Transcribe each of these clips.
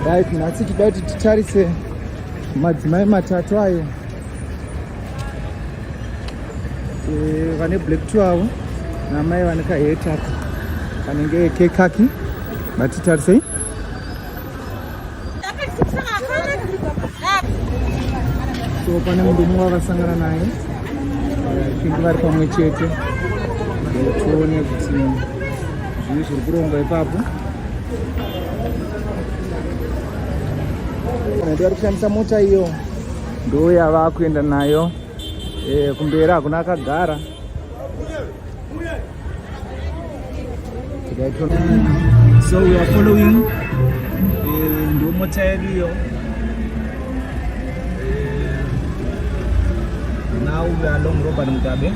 Right, nhasi tida kuti titarise madzimai matatu ayo vane black avo namai vane kahetaka kanenge kekaki. Batitarisei. So pane munhu mumwe vakasangana naye kuti vari pamwe chete. Tione kuti zvinhu zviri kurongwa ipapo. Vari kushandisa mota iyo ndo yava kuenda nayo kumberi hakuna akagara. So we are following ndo mota yedu iyo. Now we are along Robert Mugabe.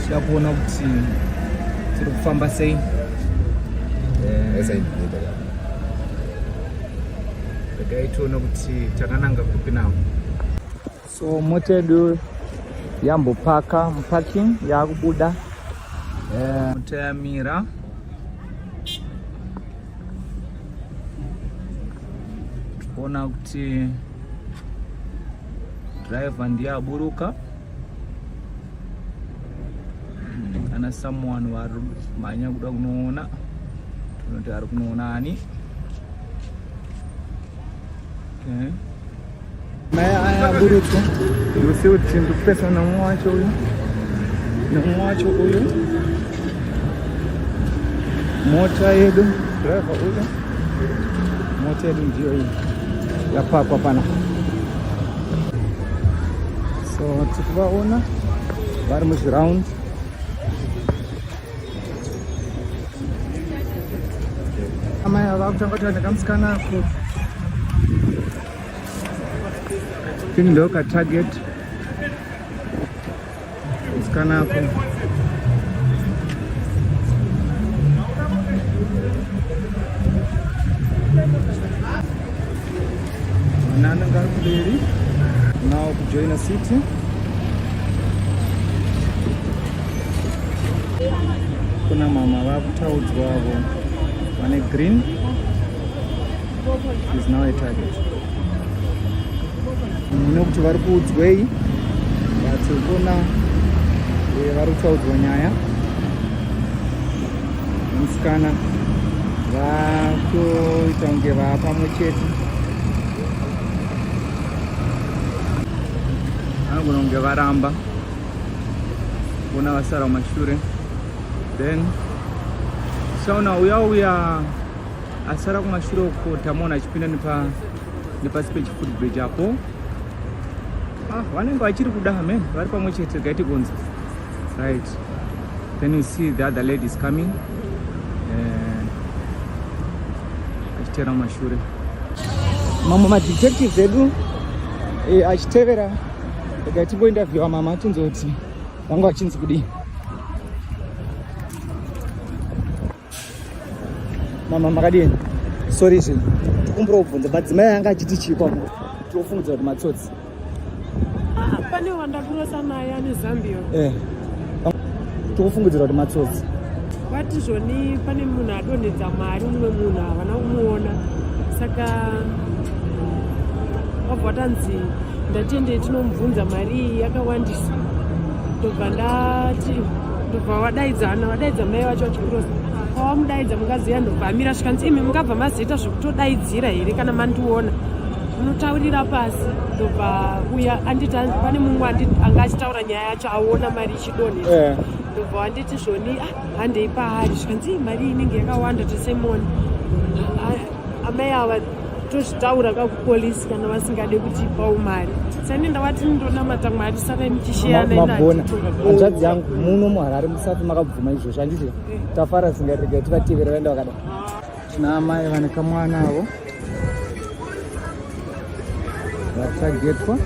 Tiri kuona kuti tiri kufamba sei. Tione kuti takananga kupi nawo. So mota yedu yambopaka muparking yakubuda. Mota yamira. Ona kuti driver ndiye aburuka. Ana someone vari manya kuda kunoona. Tunoti ari kunoona ani. Okay. Maya aburuka. Ndikusi kuti ndikupesa namwe wacho uyu. Namwe wacho uyu. Mota yedu driver uyu. Mota yedu ndiyo iyi. Yapakwa pana. So tikuvaona vari muzviround. Amai ava kutanga kuti nekamusikana ako tini ndo katarget musikana ako. Ananga ari kumberi now kujoin a city. Kuna mama vakutaudzwa avo vane green is now a target. Mune kuti vari kuudzwei but kuna vari kutaudzwa nyaya musikana vakuita kunge vapamwe chete. Vanogona kunge varamba kuona vasara kumashure. Then sauna uya asara kumashure uko tamona achipinda nepasi pechifood bridge apo. Vanenge vachiri kuda men vari pamwe chete gaiti gonza. Right. Then you see the other lady is coming. Achitera kumashure. Mamwe madetectives edu achitevera gatimbointerviewa mama tinzoti vanga vachinzi kudii. Mama makadini? Sorry zvi. Tikumborobvunza madzimai anga achiti chikwa. Tofungudza kuti matsotsi. Pane wanda kurosa naye ane Zambia. Tofungudzira kuti matsotsi. Vati zvoni pane munhu adonhedza mari mumwe munhu havana kumuona. Saka wabva tanzi ndatende tinomubvunza mari yakawandisa. Ndobva wadaidza mai vacho vachikurosa. Pawamudaidza mukaziya ndobva amira svikanzi imi mungabva maziita zvokutodaidzira here kana mandiona. Munotaurira pasi ndobva uya anditi pane mumwe anga achitaura nyaya yacho aona mari ichidonhedza. Ndobva wanditi zvoni handei paari svikanzi mari inenge yakawanda tosemoni. Amai ava tozvitaura kakupolisi kana vasingade kutipawo mari. Sani ndawati ndonamata Mwari saka muchishiyana inati. Hanzvadzi yangu muno muHarare musati makabvuma izvozvo handiti tafara singarega tivatevera vaenda vakada. Tina amai vane kamwana avo vatagetwa.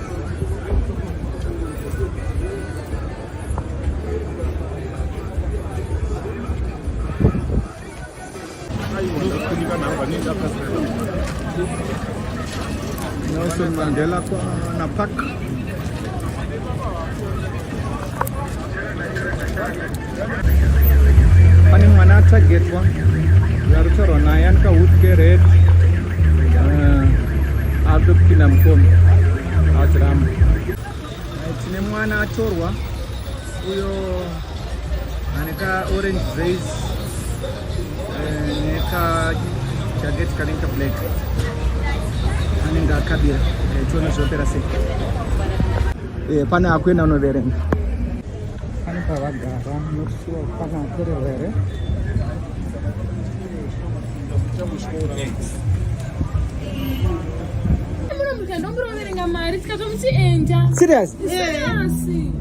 Nelson Mandela na park. Pane mwana atagetwa. Yarutaurwa naye anika hudhke red. mukoma adziramba. Tine mwana atorwa uyo aneka orange braids neka jacket kaneka black anenge akabira tione zvopera sei. Pane akwena unoverenga. Pane pavagara nosuwa pana atorerwa here. Serious?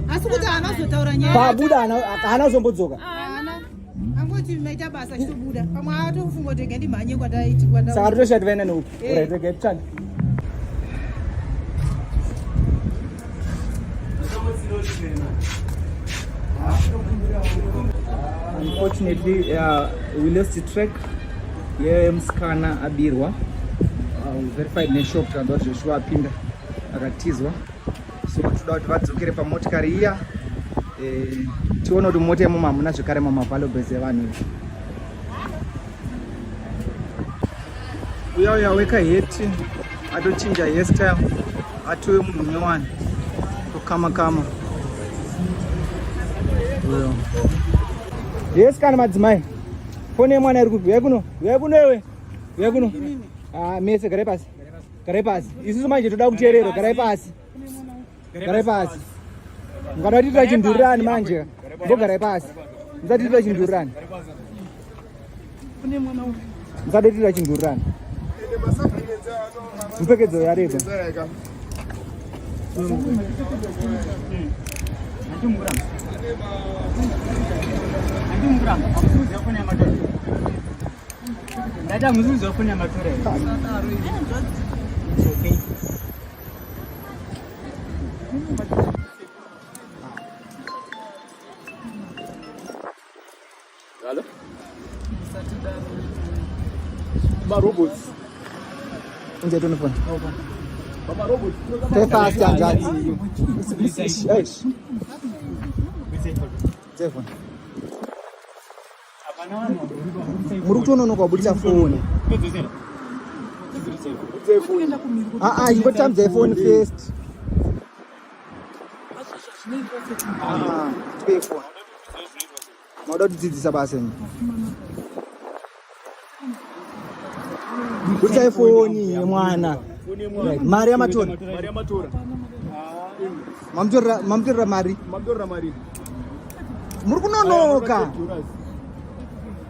Asi kuti anazotaura nyaya. Pabuda haana zombodzoka. Angoti maita basa chitobuda. Pamwe atofunga kuti ngendi mhanye kwadaiti kwada. Saka toshati vaina neupi. Alright, get chani. Unfortunately, we lost the track. Musikana abirwa. Verified neshop kana kuti Joshua apinda akatizwa. So toda kuti vadzokere pamotikari iya. Tione kuti mota imomo hamuna zvekare mavaluables evanhu. Uya weka heti atochinja hairstyle atove munhu munyowani tokama. Yes kana madzimai. Fone yemwana iri kubva kuno. Uya kuno. Mese garai pasi. Isusu manje toda kuteererwa, garai pasi. Mungada tiitira chindurirani manje. Mbogarai pasi. Musati tiitira chindurirani. Musati tiitira chindurirani. Mupfekedzo yareba. Dada muzuri zofuna matore. Okay. Hello? Baba robots. Unje tuna phone. Baba robots. Stay fast anjani. Eish. Telephone. Muri kutononoka kubudisa foni. You got time the phone first. Pay phone. Moda kudzidzisa basa ni. Budisa foni mwana. Mari amatora. Mamtora mari. Muri kunonoka.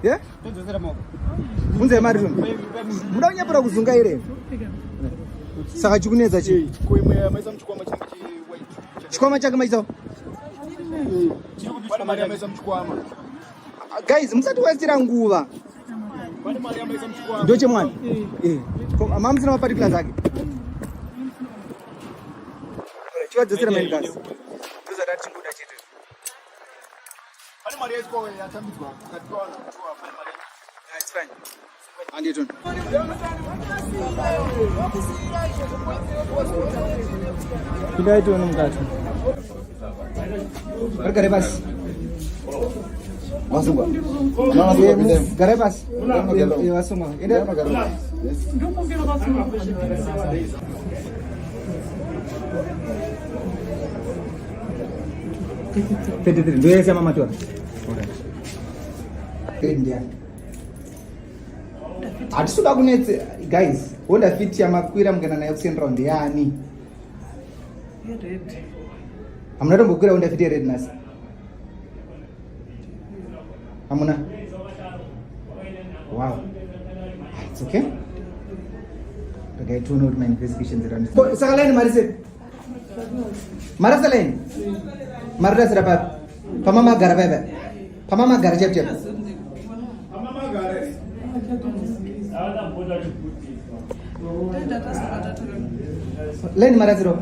Yeah? Munze mari zvono. Muda kunyapira kuzunga ire. Saka chikunedza chi. Koimwe maisa mchikwama changu chi white. Chikwama chake maisa. Chiri mari maisa mchikwama. Guys, musati wasira nguva. Pane mari maisa mchikwama. Ndoche mwana. Mama sina mapartikula zake. Chiwa dzosera mari gas. Ndoza dati nguda chete. Pane mari yacho yatambidzwa. Katwana. It's fine. Andi ton. Kidai tu mukati. Gare basi. Vasungwa. Gare basi. Vasungwa. Ende magari. Ndokungela Vasungwa. Tete ndio sema matora. India. Atisuda kunetse guys. Honda fit yamakwira mungana nayo kusendera ndiyani? Red. Amuna tombokwira Honda fit red nasi. Amuna. Wow. It's okay. The guy told me my investigations around. Sakaleni marise. Marasaleni. Marda serapa. Pamama gara bebe. Pamama gara jep. Pamama gara. Leni maraziro.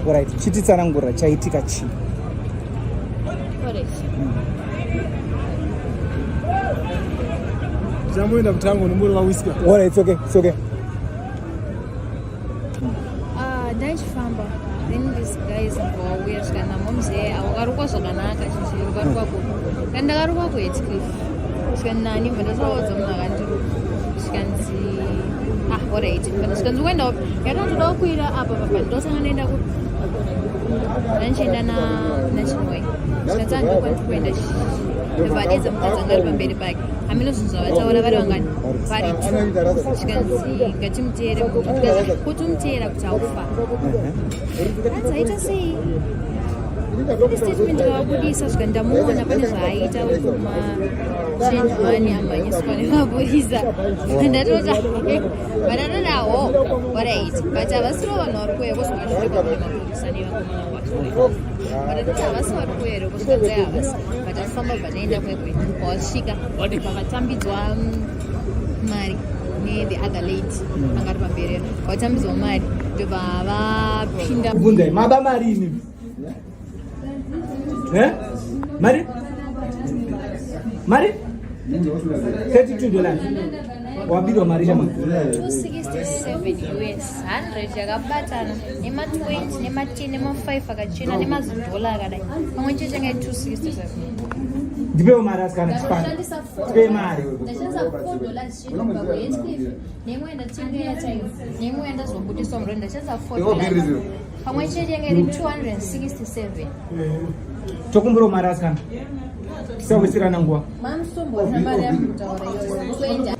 Alright, chititsanangura chaitika chi. Jamuenda mtango numuri wa whisky. Alright, it's okay. It's okay. Ndaifamba. Then this guy is for weird kana momse awukaruka zvakanaka chichi ukaruka ko. Ndakaruka ku HK. Nani, but that's all I'm not she can see. What age? But she can win up. I don't know who up of a dozen and then she done a national way. She can go to win the bodies of the baby bag. I mean, so whatever I'm going to she can see, get him tear, put him tear up to that's I just say. Statement of Buddhist and the moon upon his right of money and my school Buddhist. And that was but I don't know what age. But I was thrown or where was my but I was not where it was the hours. But I found a name or Shika or the Pavatambi Mari near the other late Angarbaberia or Tams or Mad to Baba Pinda Mabamarini. Mari? Mari? $32. Wabiro Marisha. 267 US 100 yakabatana nema 20 nema 10 nema 5 akachina nema $1 kadai pamwe chete ngai 267 ndipe mari asikana chipana ndipe mari ndashandisa $4 chino pakuhetscliff nemwenda tingeya chaiyo nemwenda zobudiswa muro ndashandisa $4 pamwe chete ngai 267 tokumbura mari asikana tisawisirana nguva mamsombosa mari yakutaura iyo kuenda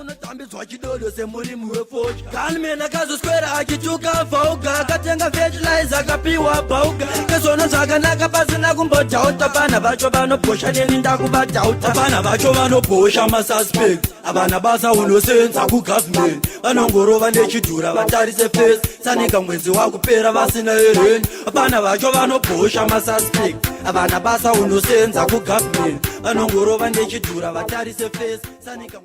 unotambidzwa chidodo semurimi wefochi kani mena kazoswera achituka vauga akatenga fertilizer akapiwa bauga kezvona zvakanaka pasina kumbodhauta vana vacho vanobhosha neni ndakubadhauta vana vacho vanobhosha masuspect havana basa unosenza kugavhmenti vanongorova nechidhura vatarise fesi sanika mwedzi wakupera vasina ereni vana vacho vanobhosha masuspect havana basa unosenza kugavhmenti vanongorova nechidhura vatarise fesi sanika